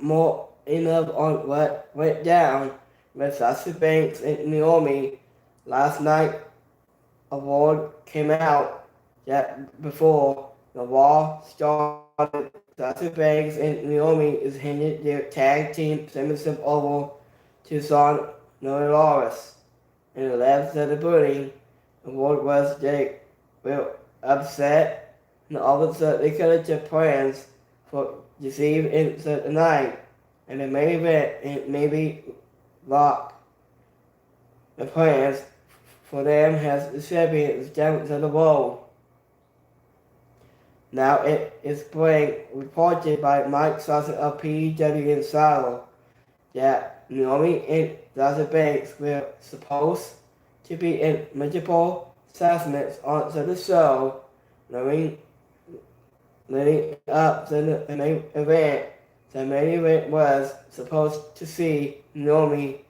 more enough on what went down with Sasha Banks and Naomi last night. A word came out that before the war started, Sasha Banks and Naomi is handed their tag team championship over to Son Noraris. In the last celebrating, the word was they were upset and offered they could have plans for deceive in the night and the main event and maybe lock the plans for them as the champions down to the world. Now it is being reported by Mike Sasha of PW Insider that Naomi and Sasha Banks were supposed to be in multiple segments onto the show leading up to the main event. The main event was supposed to see Naomi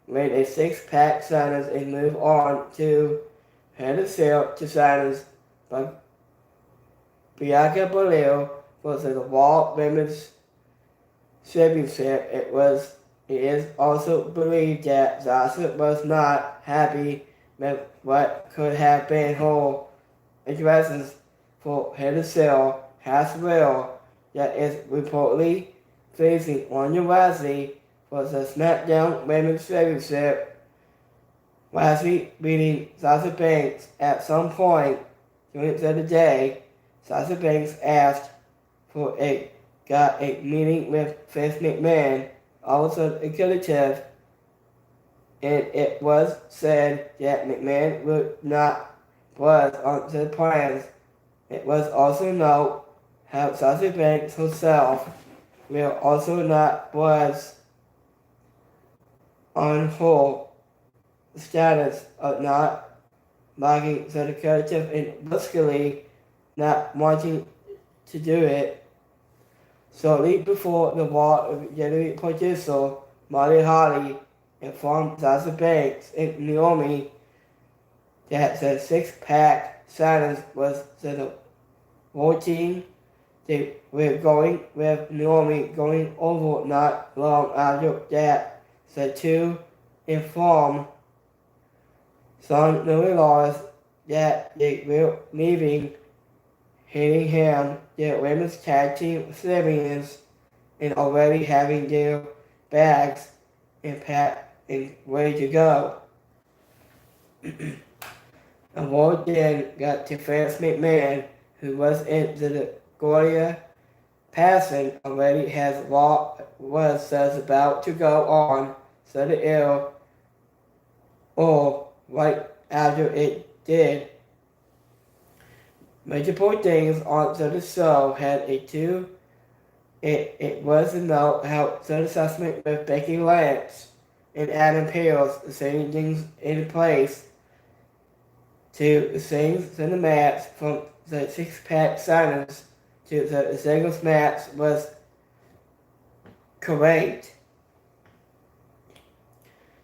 made a six-pack signings and move on to head of sale to signings by Bianca Belair was the Raw Women's Championship. It is also believed that Sasha was not happy with what could have been her addresses for head of sale as well. That is reportedly facing Ronda Rousey for the SmackDown Women's Championship. Rousey beating Sasha Banks at some point during the day. Sasha Banks asked for got a meeting with Vince McMahon, also executive, and it was said that McMahon would not was on the plans. It was also known how Sasha Banks herself will also not was on her status of not liking the executive and basically not wanting to do it. Shortly before the war, executive producer Molly Holly informed Sasha Banks and Naomi that the six-pack signings was the routine. They were going with Naomi going over not long after that. The two informed Son Noraris that they were leaving hitting him their women's tag team champions and already having their bags and packed and ready to go. The word then got to Vince McMahon, who was in the Gloria passing already has was about to go on so the air or right after it did. Multiple things on the show had a two. It was a note how the assessment with Becky Lynch and Adam Pearce setting things in place to the things in the match from the six-pack signings to the singles match was correct.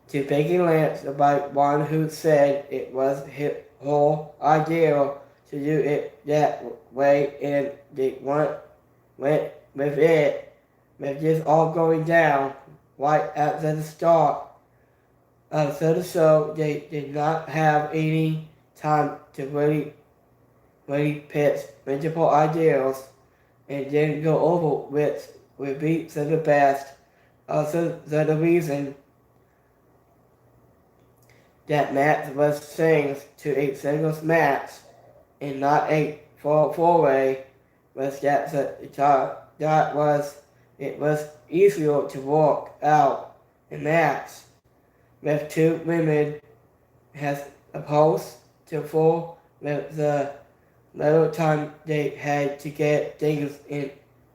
To Becky Lynch about one who said it was her idea to do it that way and they went with it, with this all going down right at the start of the show. They did not have any time to really pitch multiple ideas and then go over which would be the best. Also, the reason that match was changed to a singles match and not a four-way was that it was easier to work out a match with two women as opposed to four with the little time they had to get things in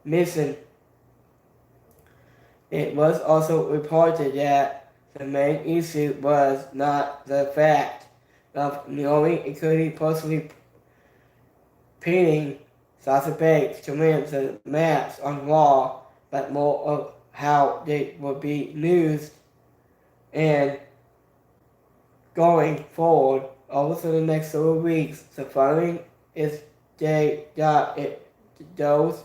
missing. It was also reported that the main issue was not the fact of Naomi including personally pinning Sasha Banks to win the match on Raw, but more of how they would be used and going forward over the next several weeks. The following is they got it those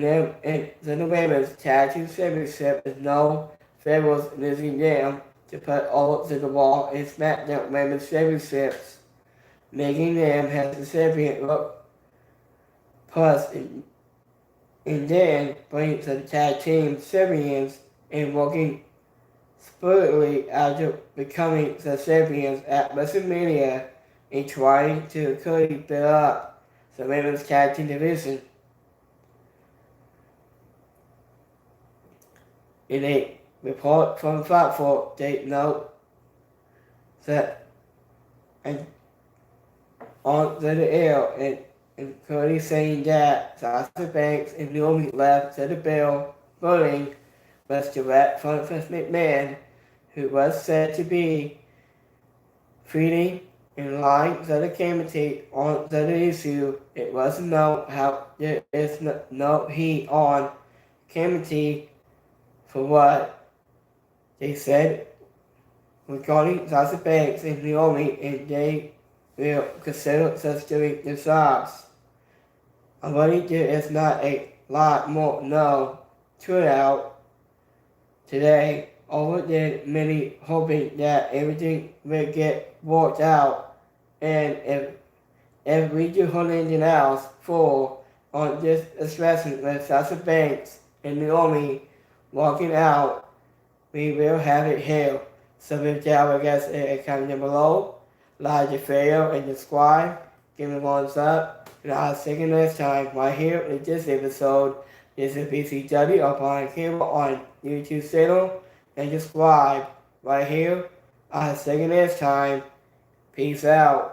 and the women's tag team championship is no favors losing them to put over to the wall in SmackDown Women's Championships, making them as the champion look plus and then bring to the tag team champions and working spurtedly after becoming the champions at WrestleMania and trying to quickly build up the women's tag team division. In a report from Fox, they note that and on the air and Cody saying that Sasha Banks and Naomi left to the bill voting was direct from Vince McMahon, who was said to be feeding in line to the committee on the issue. It wasn't known how there is no heat on committee for what they said regarding Sasha Banks and Naomi, and they will consider such doing themselves. Already there is not a lot more no turnout today, over than many hoping that everything will get worked out, and if we do anything else for on this expression with Sasha Banks and Naomi walking out, we will have it here. So if you have a guess a comment down below, like your fail and subscribe, give me a thumbs up, and I'll see you next time right here in this episode. This is BCW upon cable on YouTube channel, and subscribe right here. I'll see you next time. Peace out.